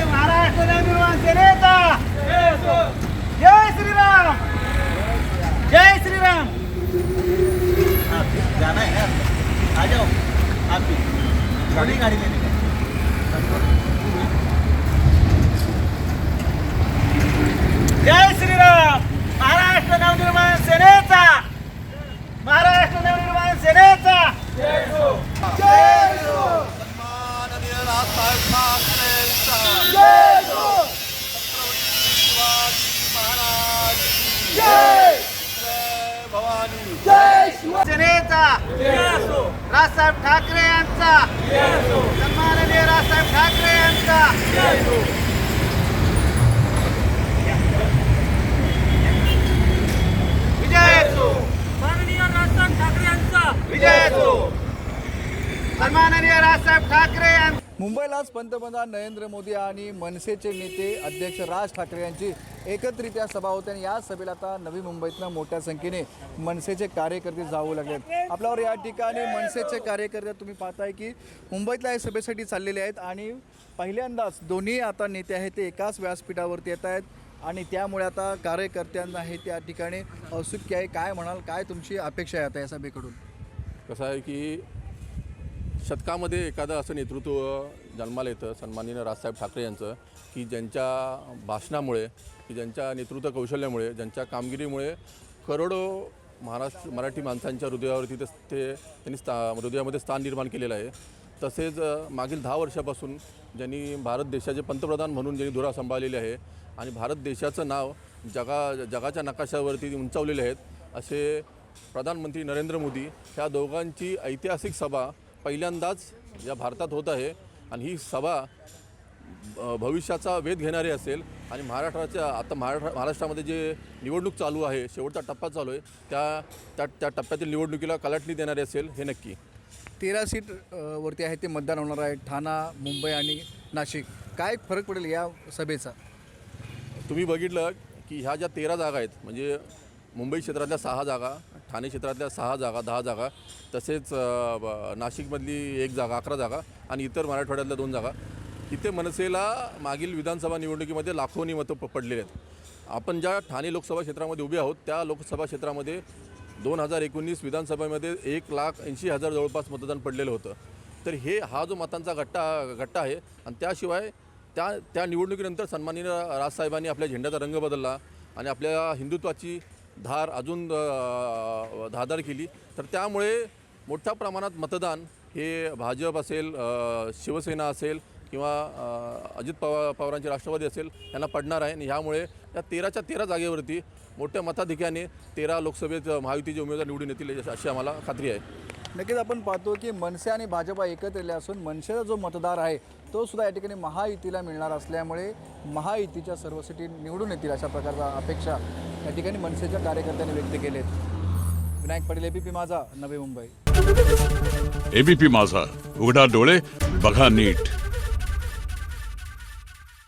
महाराष्ट्र नवनिर्माण सेनेचा जय श्रीराम, जय श्रीराम। जाना है यार, आ जाओ आप भी, गाड़ी लेने का। जय श्रीराम, महाराष्ट्र नवनिर्माण सेनेचा, महाराष्ट्र नवनिर्माण सेनेचा जय हो, जय हो। माननीय राजसाहेब ठाकरेंचा जय हो, शिवाजी महाराज जय जय भवानी जय शिवसेनेचा राजसाहेब ठाकरे यांचा, सन्माननीय राजसाहेब ठाकरे यांचा विजय असो, माननीय राजसाहेब ठाकरे यांचा विजय असो, सन्माननीय राजसाहेब ठाकरे यांचा। मुंबईला आज पंतप्रधान नरेंद्र मोदी आणि मनसेचे नेते अध्यक्ष राज ठाकरे यांची एकत्रित्या सभा होते आणि या सभेला आता नवी मुंबईतनं मोठ्या संख्येने मनसेचे कार्यकर्ते जाऊ लागलेत। आपल्यावर या ठिकाणी मनसेचे कार्यकर्ते तुम्ही पाहताय की मुंबईतल्या या सभेसाठी चाललेले आहेत आणि पहिल्यांदाच दोन्ही आता नेते आहेत ते एकाच व्यासपीठावरती येत आहेत आणि त्यामुळे आता कार्यकर्त्यांना हे त्या ठिकाणी औत्सुक्य आहे। काय म्हणाल, काय तुमची अपेक्षा आहे आता या सभेकडून? कसं आहे की शतकामध्ये एखादं असं नेतृत्व जन्माला येतं सन्माननीय राजसाहेब ठाकरे यांचं, की ज्यांच्या भाषणामुळे, की ज्यांच्या नेतृत्व कौशल्यामुळे, ज्यांच्या कामगिरीमुळे करोडो मराठी माणसांच्या हृदयावरती त्यांनी हृदयामध्ये स्थान निर्माण केलेलं आहे। तसेच मागील 10 वर्षापासून ज्यांनी भारत देशाचे पंतप्रधान म्हणून ज्यांनी धुरा सांभाळलेली आहे आणि भारत देशाचं नाव जगाच्या नकाशावरती उंचावलेले आहेत असे प्रधानमंत्री नरेंद्र मोदी, ह्या दोघांची ऐतिहासिक सभा पहिल्यांदाच या भारतात होत आहे आणि ही सभा भविष्याचा वेध घेणारी असेल आणि महाराष्ट्रामध्ये जे निवडणूक चालू आहे, शेवटचा टप्पा चालू आहे, त्या टप्प्यातील निवडणुकीला कलाटणी देणारी असेल हे नक्की। 13 सीट वरती आहे ते मतदान होणार आहे, ठाणा, मुंबई आणि नाशिक। काय फरक पडेल या सभेचा? तुम्ही बघितलं की ह्या ज्या 13 जागा आहेत, म्हणजे मुंबई क्षेत्रातल्या 6 जागा, ठाणे क्षेत्रातल्या 6 जागा, 10 जागा, तसेच नाशिकमधली 1 जागा, 11 जागा आणि इतर मराठवाड्यातल्या 2 जागा, इथे मनसेला मागील विधानसभा निवडणुकीमध्ये लाखोनी मतं पडलेले आहेत। आपण ज्या ठाणे लोकसभा क्षेत्रामध्ये उभे आहोत त्या लोकसभा क्षेत्रामध्ये 2019 विधानसभेमध्ये 1,80,000 जवळपास मतदान पडलेलं होतं। तर हा जो मतांचा गट्टा आहे आणि त्याशिवाय त्या निवडणुकीनंतर सन्माननीय राजसाहेबांनी आपल्या झेंड्याचा रंग बदलला आणि आपल्या हिंदुत्वाची धार अजून धारदार केली। तर त्यामुळे मोठ्या प्रमाणात मतदान हे भाजप असेल, शिवसेना असेल किंवा अजित पवारांची राष्ट्रवादी असेल यांना पडणार आहे आणि ह्यामुळे या 13च्या 13 जागेवरती मोठ्या मताधिक्याने 13 लोकसभेत महायुतीचे उमेदवार निवडून येतील अशी आम्हाला खात्री आहे। नक्कीच आपण पाहतो की मनसे आणि भाजपा एकत्र आले असून मनसेचा जो मतदार आहे तो सुद्धा या ठिकाणी महायुतीला मिळणार असल्यामुळे महायुतीच्या सर्व सीटी निवडून येतील अशा प्रकारचा अपेक्षा या ठिकाणी मनसेच्या कार्यकर्त्यांनी व्यक्त केलेत। विनायक पाटील, एबीपी माझा, नवी मुंबई। एबीपी माझा, उघडा डोळे बघा नीट।